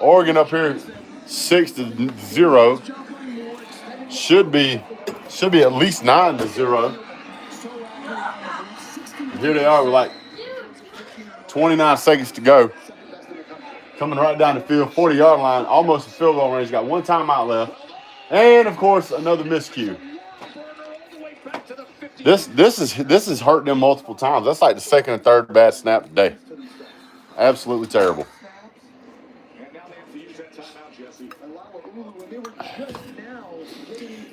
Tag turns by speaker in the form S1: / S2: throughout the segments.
S1: Oregon up here 6-0. Should be at least 9-0. Here they are with like 29 seconds to go. Coming right down the field, 40-yard line, almost a field goal range. Got one timeout left. And of course, another miscue. This is hurt them multiple times. That's like the second and third bad snap today. Absolutely terrible.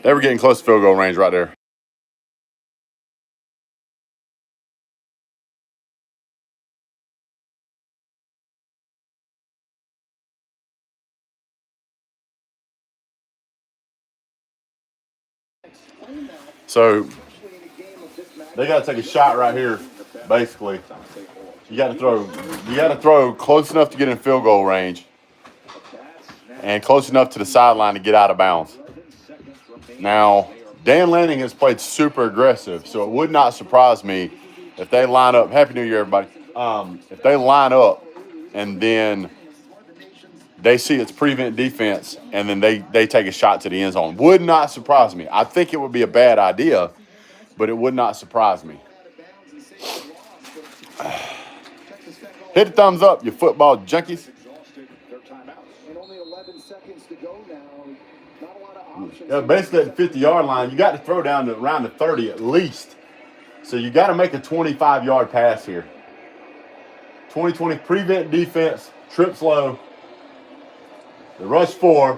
S1: They were getting close to field goal range right there. So they got to take a shot right here, basically. You got to throw close enough to get in field goal range and close enough to the sideline to get out of bounds. Now, Dan Lanning has played super aggressive, so it would not surprise me if they line up. Happy New Year, everybody. If they line up and then they see it's prevent defense and then they take a shot to the end zone. Would not surprise me. I think it would be a bad idea, but it would not surprise me. Hit the thumbs up, you football junkies. Yeah, basically at the 50-yard line, you got to throw down to around the 30 at least. So you got to make a 25-yard pass here. 2020 prevent defense, trips low. The rush 4,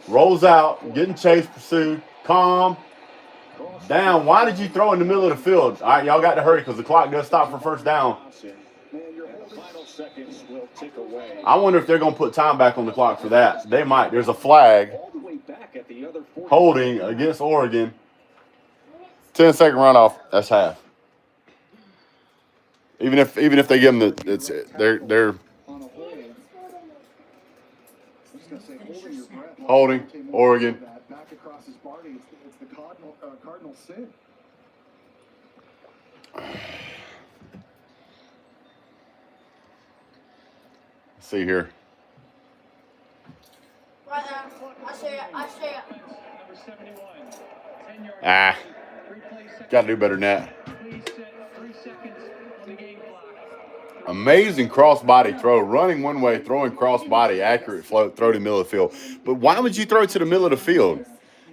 S1: rolls out, getting chased, pursued, calm, down. Why did you throw in the middle of the field? All right, y'all got to hurry because the clock does stop for first down. I wonder if they're going to put time back on the clock for that. They might. There's a flag holding against Oregon. 10-second runoff. That's half. Even if they give them they're holding Oregon.
S2: Back across his body. It's the cardinal sin.
S1: See here.
S3: Right there. I see it.
S1: Got to do better than that. Amazing cross-body throw. Running one way, throwing cross-body, accurate float, throw to the middle of the field. But why would you throw to the middle of the field?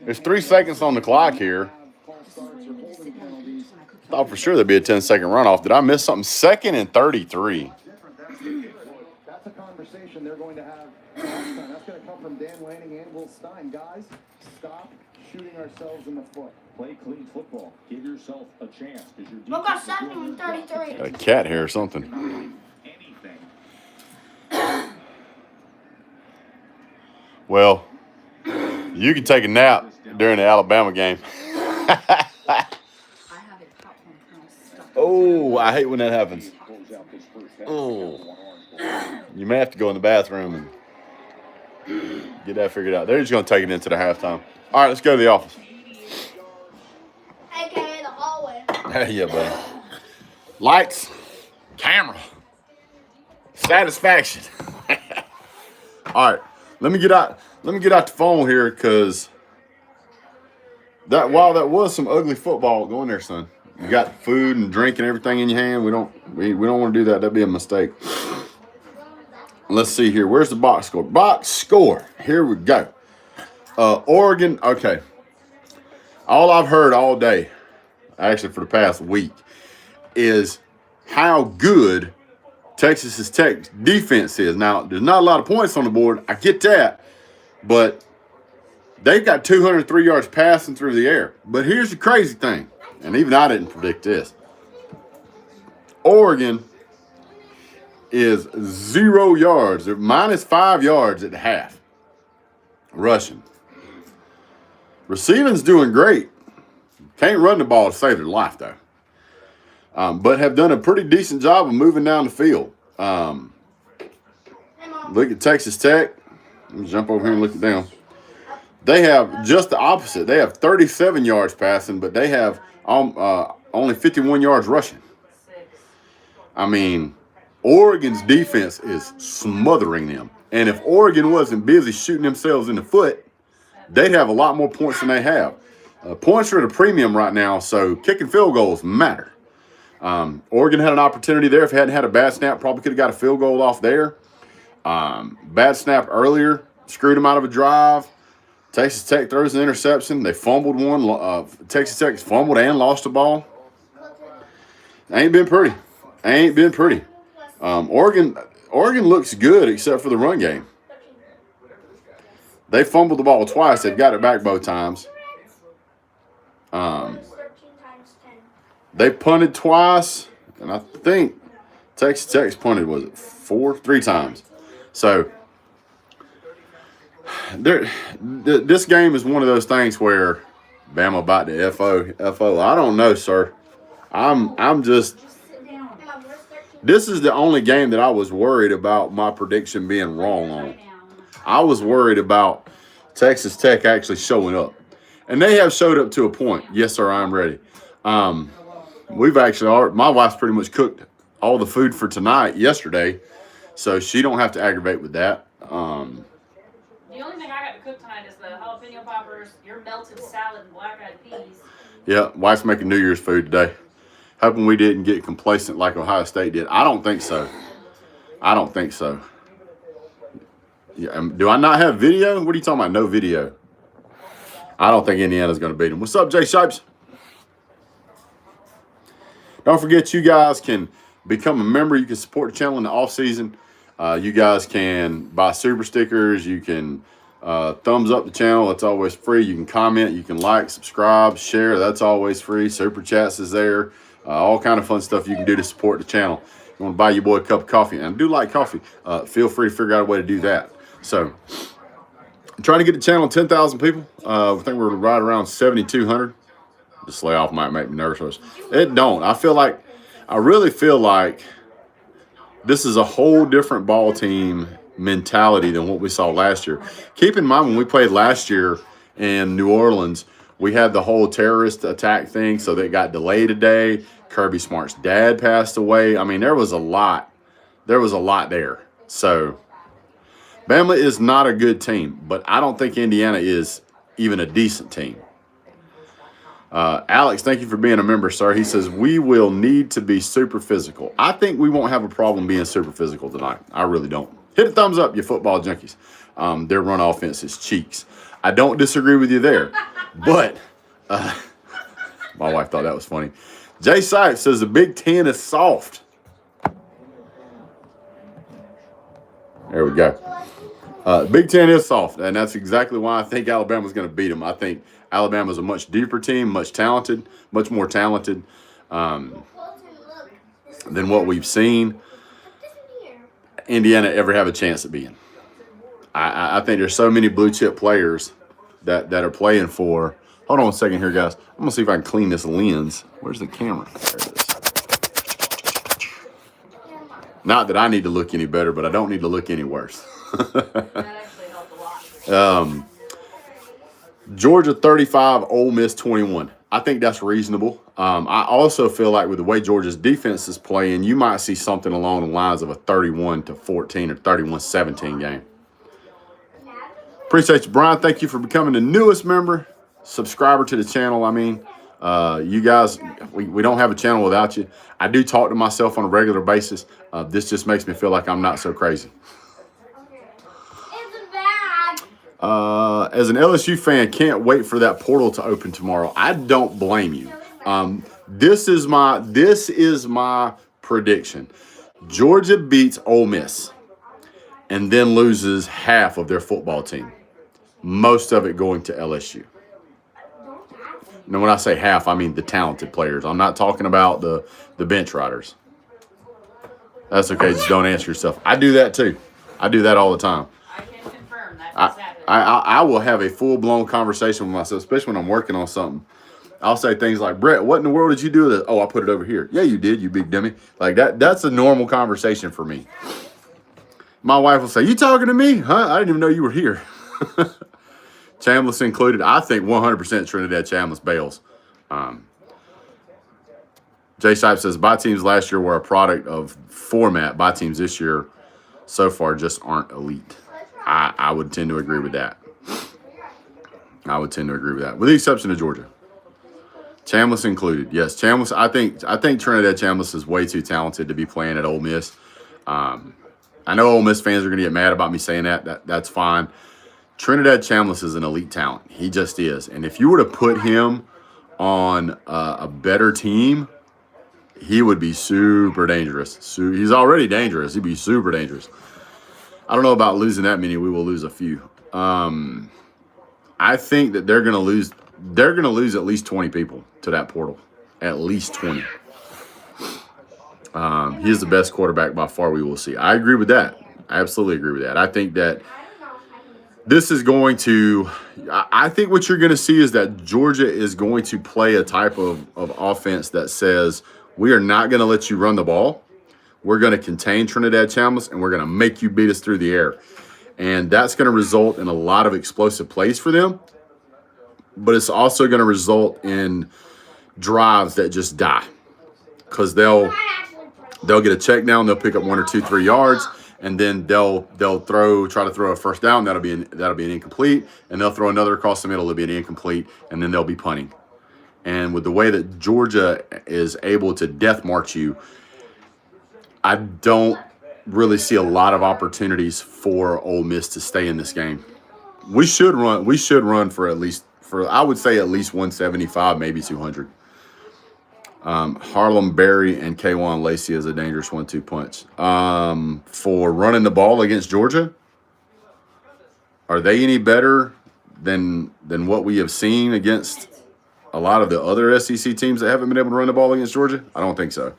S1: There's 3 seconds on the clock here. Thought for sure there'd be a 10-second runoff. Did I miss something? 2nd and 33.
S2: That's a conversation they're going to have next time. That's going to come from Dan Lanning and Will Stein. Guys, stop shooting ourselves in the foot.
S4: Play clean football. Give yourself a chance.
S3: Look at 2nd and 33.
S1: Got a cat here or something. Well, you can take a nap during the Alabama game. Oh, I hate when that happens. Oh, you may have to go in the bathroom and get that figured out. They're just going to take it into the halftime. All right, let's go to the office.
S3: AKA the hallway.
S1: Yeah, buddy. Lights, camera, satisfaction. All right, let me get out the phone here because while that was some ugly football, go in there, son. You got food and drink and everything in your hand. We don't want to do that. That'd be a mistake. Let's see here. Where's the box score? Box score. Here we go. Oregon. Okay. All I've heard all day, actually for the past week, is how good Texas's Tech defense is. Now, there's not a lot of points on the board. I get that. But they've got 203 yards passing through the air. But here's the crazy thing. And even I didn't predict this. Oregon is 0 yards. They're minus 5 yards at half. Rushing. Receiving's doing great. Can't run the ball to save their life, though. But have done a pretty decent job of moving down the field. Look at Texas Tech. Let me jump over here and look it down. They have just the opposite. They have 37 yards passing, but they have only 51 yards rushing. I mean, Oregon's defense is smothering them. And if Oregon wasn't busy shooting themselves in the foot, they'd have a lot more points than they have. Points are at a premium right now, so kicking field goals matter. Oregon had an opportunity there. If it hadn't had a bad snap, probably could have got a field goal off there. Bad snap earlier, screwed them out of a drive. Texas Tech throws an interception. They fumbled one. Texas Tech fumbled and lost the ball. Ain't been pretty. Oregon looks good except for the run game. They fumbled the ball twice. They've got it back both times. They punted twice, and I think Texas Tech's punted, was it 3 times? So this game is one of those things where Bama about to FO. I don't know, sir. I'm just. This is the only game that I was worried about my prediction being wrong on. I was worried about Texas Tech actually showing up. And they have showed up to a point. Yes, sir, I'm ready. We've actually, my wife's pretty much cooked all the food for tonight yesterday, so she don't have to aggravate with that.
S5: The only thing I got to cook tonight is the jalapeno poppers, your melted salad, and black-eyed peas.
S1: Yeah, wife's making New Year's food today. Hoping we didn't get complacent like Ohio State did. I don't think so. Yeah, do I not have video? What are you talking about? No video. I don't think Indiana's going to beat them. What's up, Jay Shipes? Don't forget, you guys can become a member. You can support the channel in the offseason. You guys can buy super stickers. You can thumbs up the channel. That's always free. You can comment. You can like, subscribe, share. That's always free. Super chats is there. All kind of fun stuff you can do to support the channel. You want to buy your boy a cup of coffee, and I do like coffee, feel free to figure out a way to do that. So I'm trying to get the channel 10,000 people. I think we're right around 7,200. This layoff might make me nervous. It don't. I really feel like this is a whole different ball team mentality than what we saw last year. Keep in mind, when we played last year in New Orleans, we had the whole terrorist attack thing, so that got delayed a day. Kirby Smart's dad passed away. I mean, there was a lot. There was a lot there. So Bama is not a good team, but I don't think Indiana is even a decent team. Alex, thank you for being a member, sir. He says, we will need to be super physical. I think we won't have a problem being super physical tonight. I really don't. Hit a thumbs up, you football junkies. Their run offense is cheeks. I don't disagree with you there. But my wife thought that was funny. Jay Sipes says the Big Ten is soft. There we go. Big Ten is soft, and that's exactly why I think Alabama's going to beat them. I think Alabama's a much deeper team, much more talented than what we've seen Indiana ever have a chance at being. I think there's so many blue chip players that are playing for. Hold on a second here, guys. I'm going to see if I can clean this lens. Where's the camera? There it is. Not that I need to look any better, but I don't need to look any worse.
S5: That actually helped a lot.
S1: Georgia 35, Ole Miss 21. I think that's reasonable. I also feel like with the way Georgia's defense is playing, you might see something along the lines of a 31-14 or 31-17 game. Appreciate you, Brian. Thank you for becoming the newest member, subscriber to the channel. I mean, you guys, we don't have a channel without you. I do talk to myself on a regular basis. This just makes me feel like I'm not so crazy. As an LSU fan, can't wait for that portal to open tomorrow. I don't blame you. This is my prediction. Georgia beats Ole Miss and then loses half of their football team. Most of it going to LSU. Now, when I say half, I mean the talented players. I'm not talking about the bench riders. That's okay. Just don't answer yourself. I do that too. I do that all the time.
S5: I can confirm that just happened.
S1: I will have a full-blown conversation with myself, especially when I'm working on something. I'll say things like, Brett, what in the world did you do with it? Oh, I put it over here. Yeah, you did, you big dummy. Like that's a normal conversation for me. My wife will say, you talking to me? Huh? I didn't even know you were here. Chambliss included. I think 100% Trinidad Chambliss bails. Jay Sipe says, bye teams last year were a product of format. Bye teams this year so far just aren't elite. I would tend to agree with that. With the exception of Georgia. Chambliss included. Yes, Chambliss. I think Trinidad Chambliss is way too talented to be playing at Ole Miss. I know Ole Miss fans are going to get mad about me saying that. That's fine. Trinidad Chambliss is an elite talent. He just is. And if you were to put him on a better team, he would be super dangerous. So he's already dangerous. He'd be super dangerous. I don't know about losing that many. We will lose a few. I think that they're going to lose. They're going to lose at least 20 people to that portal. At least 20. He is the best quarterback by far we will see. I agree with that. I absolutely agree with that. I think that this is going to – I think what you're going to see is that Georgia is going to play a type of offense that says we are not going to let you run the ball. We're going to contain Trinidad Chambliss, and we're going to make you beat us through the air. And that's going to result in a lot of explosive plays for them. But it's also going to result in drives that just die because they'll get a check down, they'll pick up 1 or 2, 3 yards, and then they'll try to throw a first down. That'll be an incomplete, and they'll throw another across the middle. It'll be an incomplete, and then they'll be punting. And with the way that Georgia is able to death march you, I don't really see a lot of opportunities for Ole Miss to stay in this game. We should run for I would say at least 175, maybe 200. Harlem Berry and K'Wan Lacey is a dangerous 1-2 punch. For running the ball against Georgia, are they any better than what we have seen against a lot of the other SEC teams that haven't been able to run the ball against Georgia? I don't think so.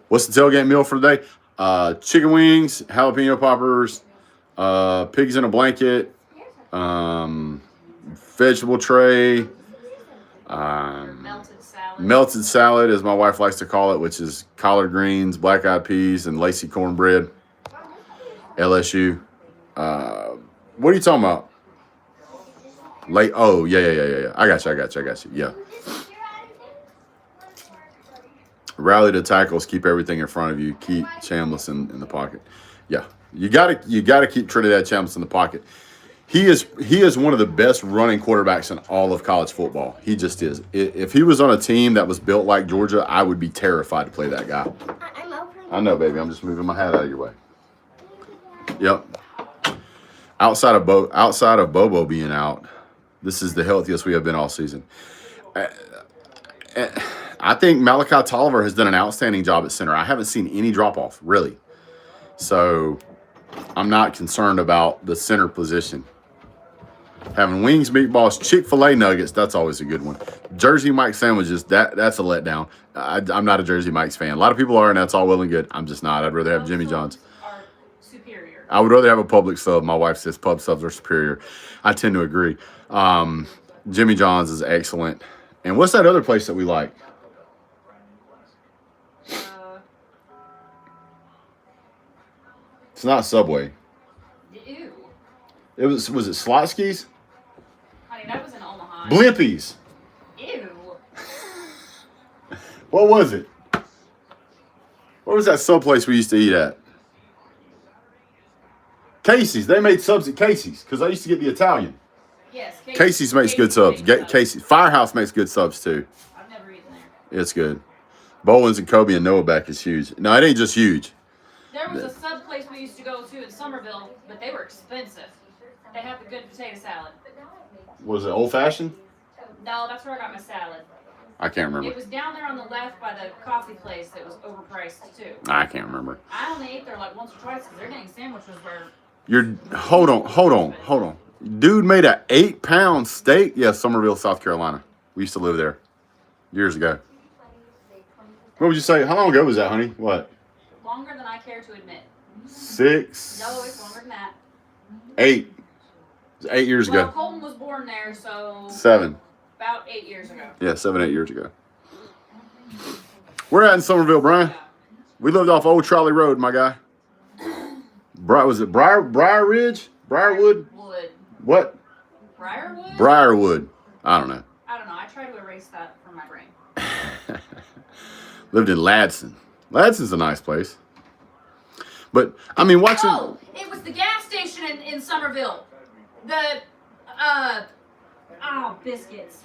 S1: What's the tailgate meal for today? Chicken wings, jalapeno poppers, pigs in a blanket, vegetable tray, melted salad, as my wife likes to call it, which is collard greens, black-eyed peas, and lacy cornbread. LSU. What are you talking about? Oh, yeah. I got you. Yeah. Rally the tackles, keep everything in front of you, keep Chambliss in the pocket. Yeah, you gotta keep Trinidad Chambliss in the pocket. He is one of the best running quarterbacks in all of college football. He just is. If he was on a team that was built like Georgia, I would be terrified to play that guy. I know, baby. I'm just moving my hat out of your way. Yep. Outside of Bobo being out, this is the healthiest we have been all season. I think Malachi Tolliver has done an outstanding job at center. I haven't seen any drop-off, really. So I'm not concerned about the center position. Having wings, meatballs, Chick-fil-A nuggets, that's always a good one. Jersey Mike's sandwiches, that's a letdown. I'm not a Jersey Mike's fan. A lot of people are, and that's all well and good. I'm just not. I'd rather have Jimmy John's.
S5: Are superior.
S1: I would rather have a public sub. My wife says pub subs are superior. I tend to agree. Jimmy John's is excellent. And what's that other place that we like? It's not Subway.
S5: Ew.
S1: Was it Slotsky's?
S5: Honey, that was in Omaha.
S1: Blimpies.
S5: Ew.
S1: What was it? What was that sub place we used to eat at? Casey's. They made subs at Casey's because I used to get the Italian.
S5: Yes.
S1: Casey's makes good subs. Casey's. Firehouse makes good subs too.
S5: I've never eaten there.
S1: It's good. Bowens and Kobe and Noah back is huge. No, it ain't just huge.
S5: There was a sub place we used to go to in Somerville, but they were expensive. They had the good potato salad.
S1: Was it old fashioned?
S5: No, that's where I got my salad.
S1: I can't remember.
S5: It was down there on the left by the coffee place that was overpriced too.
S1: I can't remember.
S5: I only ate there like once or twice because their dang sandwiches were.
S1: Hold on. Dude made an 8-pound steak. Yeah, Somerville, South Carolina. We used to live there years ago. What would you say? How long ago was that, honey? What?
S5: Longer than I care to admit.
S1: 6.
S5: No, it's longer than that.
S1: 8. It was 8 years
S5: Well,
S1: ago.
S5: Colton was born there, so
S1: 7.
S5: about 8 years ago.
S1: Yeah, 7, 8 years ago. We're at in Somerville, Brian. We lived off Old Trolley Road, my guy. Was it Briar Ridge? Briarwood?
S5: Wood.
S1: What?
S5: Briarwood?
S1: Briarwood. I don't know.
S5: I don't know. I try to erase that from my brain.
S1: Lived in Ladson. Ladson's a nice place. But, I mean, watching...
S5: Oh, it was the gas station in Somerville. The, biscuits.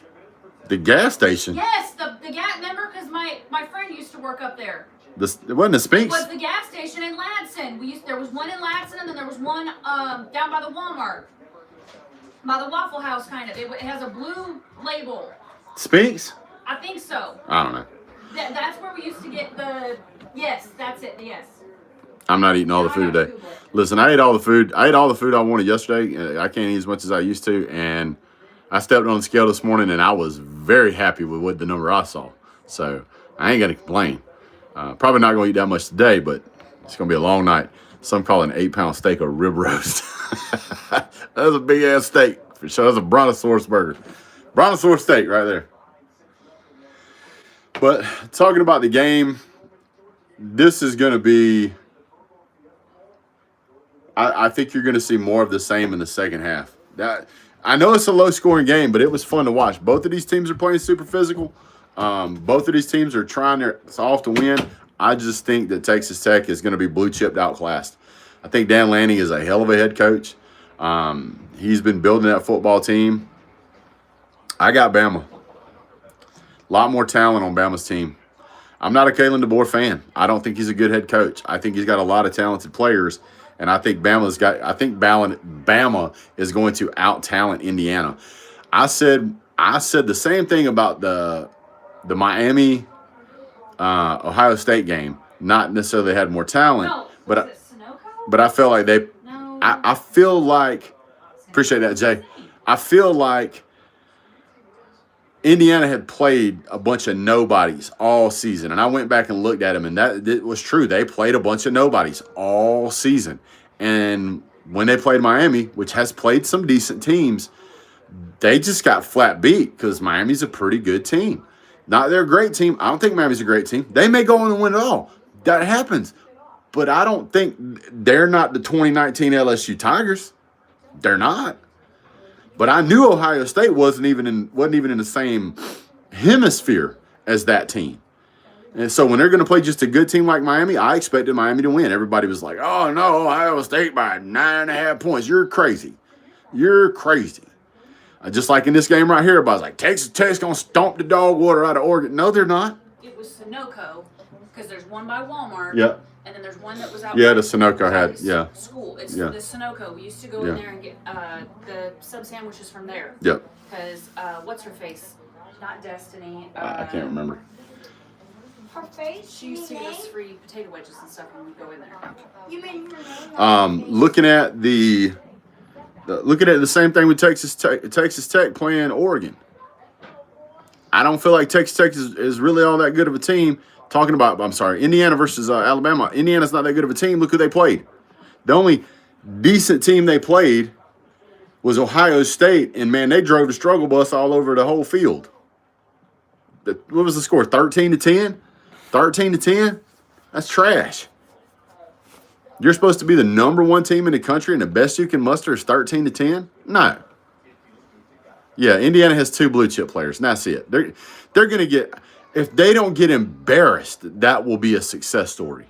S1: The gas station?
S5: Yes, the gas, remember? Because my friend used to work up there.
S1: It wasn't the
S5: It
S1: Spinks?
S5: was the gas station in Ladson. There was one in Ladson, and then there was one down by the Walmart. By the Waffle House, kind of. It has a blue label.
S1: Spinks?
S5: I think so.
S1: I don't know.
S5: That's where we used to get the... Yes, that's it, yes.
S1: I'm not eating all the food today. Listen, I ate all the food. I ate all the food I wanted yesterday. I can't eat as much as I used to, and I stepped on the scale this morning, and I was very happy with what the number I saw. So I ain't gonna complain. Probably not gonna eat that much today, but it's gonna be a long night. Some call it an 8-pound steak or rib roast. That's a big ass steak for sure. That's a brontosaurus burger, brontosaurus steak right there. But talking about the game, this is gonna be. I think you're going to see more of the same in the second half. I know it's a low-scoring game, but it was fun to watch. Both of these teams are playing super physical. Both of these teams are trying their off to win. I just think that Texas Tech is going to be blue-chipped outclassed. I think Dan Lanning is a hell of a head coach. He's been building that football team. I got Bama. A lot more talent on Bama's team. I'm not a Kalen DeBoer fan. I don't think he's a good head coach. I think he's got a lot of talented players. And I think Bama is going to out-talent Indiana. I said the same thing about the Miami Ohio State game. Not necessarily had more talent,
S5: No,
S1: but I felt like they.
S5: No.
S1: I feel like, appreciate that, Jay. I feel like Indiana had played a bunch of nobodies all season. And I went back and looked at them, and it was true. They played a bunch of nobodies all season. And when they played Miami, which has played some decent teams, they just got flat beat because Miami's a pretty good team. Not they're a great team. I don't think Miami's a great team. They may go on and win it all. That happens. But I don't think they're not the 2019 LSU Tigers. They're not. But I knew Ohio State wasn't even in the same hemisphere as that team. And so when they're going to play just a good team like Miami, I expected Miami to win. Everybody was like, oh, no, Ohio State by 9.5 points. You're crazy. You're crazy. Just like in this game right here, everybody's like, Texas Tech's going to stomp the dog water out of Oregon. No, they're not.
S5: It was Sunoco, because there's one by Walmart.
S1: Yeah.
S5: And then there's one that was out.
S1: Yeah, the Sunoco had, yeah.
S5: School. It's
S1: Yeah.
S5: the Sunoco. We used to go in there and get the sub sandwiches from there.
S1: Yep.
S5: Because what's her face? Not Destiny.
S1: I can't remember.
S3: Her face.
S5: She used to give us free potato wedges and stuff when we go in there.
S3: You mean her name?
S1: Looking at the same thing with Texas Tech playing Oregon. I don't feel like Texas Tech is really all that good of a team. Talking about, Indiana versus Alabama. Indiana's not that good of a team. Look who they played. The only decent team they played was Ohio State, and man, they drove the struggle bus all over the whole field. What was the score? 13-10? 13-10? That's trash. You're supposed to be the number one team in the country, and the best you can muster is 13-10? No. Yeah, Indiana has 2 blue chip players, and that's it. They're going to get, if they don't get embarrassed, that will be a success story.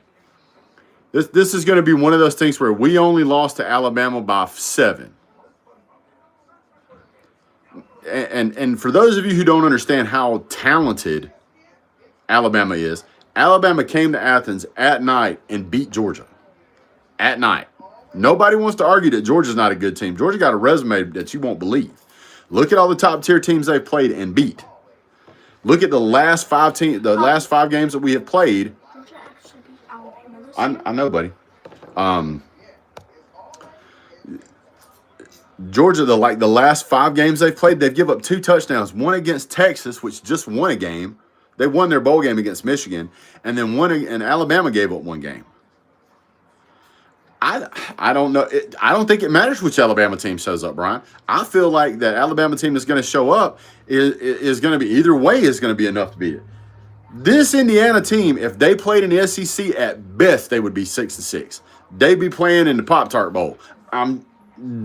S1: This is going to be one of those things where we only lost to Alabama by 7. And for those of you who don't understand how talented Alabama is, Alabama came to Athens at night and beat Georgia. At night. Nobody wants to argue that Georgia's not a good team. Georgia got a resume that you won't believe. Look at all the top tier teams they've played and beat. Look at the last 5 games that we have played. I know, buddy. Georgia, the last 5 games they've played, they've given up 2 touchdowns. One against Texas, which just won a game. They won their bowl game against Michigan, and then and Alabama gave up 1 game. I don't know. I don't think it matters which Alabama team shows up, Brian. I feel like that Alabama team that's going to show up is going to be, either way is going to be enough to beat it. This Indiana team, if they played in the SEC, at best they would be 6-6. They'd be playing in the Pop-Tart Bowl. I'm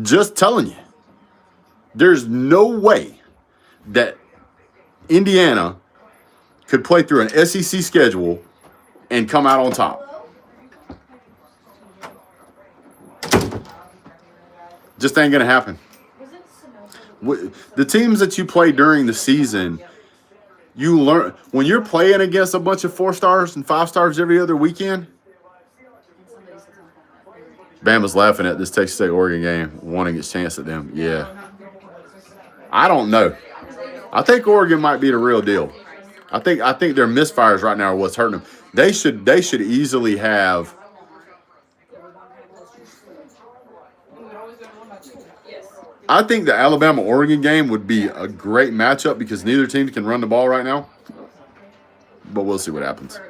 S1: just telling you. There's no way that Indiana could play through an SEC schedule and come out on top. Just ain't going to happen. The teams that you play during the season, you learn when you're playing against a bunch of 4 stars and 5 stars every other weekend. Bama's laughing at this Texas State Oregon game, wanting its chance at them. Yeah, I don't know. I think Oregon might be the real deal. I think their misfires right now are what's hurting them. They should easily have. I think the Alabama-Oregon game would be a great matchup because neither team can run the ball right now. But we'll see what happens.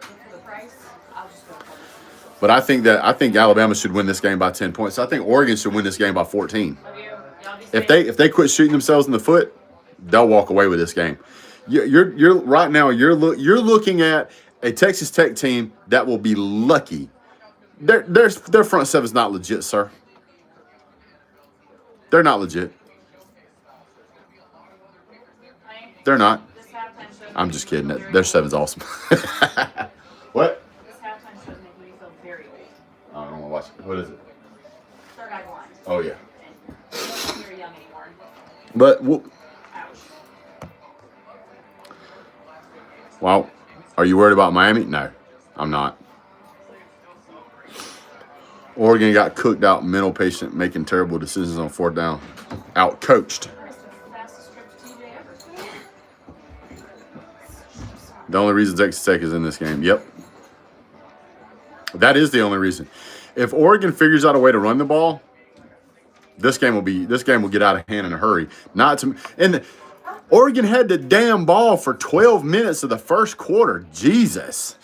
S1: But I think Alabama should win this game by 10 points. I think Oregon should win this game by 14. If they quit shooting themselves in the foot, they'll walk away with this game. You're right now. You're looking at a Texas Tech team that will be lucky. Their front seven is not legit, sir. They're not legit. They're not. I'm just kidding. Their seven's awesome. What?
S5: This halftime show is making me feel very old.
S1: I don't want to watch it. What is it?
S5: Third Eye Blind.
S1: Oh, yeah.
S5: And you're young anymore.
S1: But,
S5: Ouch.
S1: well, are you worried about Miami? No, I'm not. Oregon got cooked out, mental patient, making terrible decisions on 4th down. Out coached. The only reason Texas Tech is in this game. Yep. That is the only reason. If Oregon figures out a way to run the ball, this game will get out of hand in a hurry. And Oregon had the damn ball for 12 minutes of the first quarter. Jesus.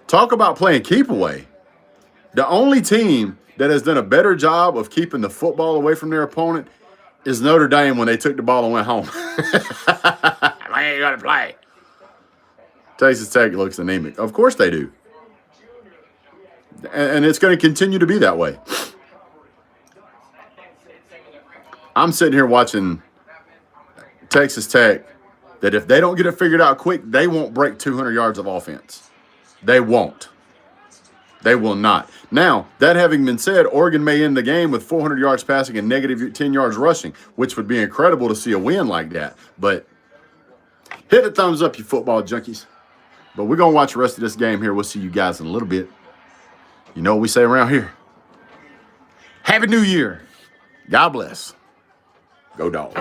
S1: Talk about playing keep away. The only team that has done a better job of keeping the football away from their opponent is Notre Dame when they took the ball and went home. I ain't gonna play. Texas Tech looks anemic. Of course they do. And it's going to continue to be that way. I'm sitting here watching Texas Tech that if they don't get it figured out quick, they won't break 200 yards of offense. They won't. They will not. Now, that having been said, Oregon may end the game with 400 yards passing and negative 10 yards rushing, which would be incredible to see a win like that. But hit the thumbs up, you football junkies. But we're going to watch the rest of this game here. We'll see you guys in a little bit. You know what we say around here. Happy New Year. God bless. Go Dawg.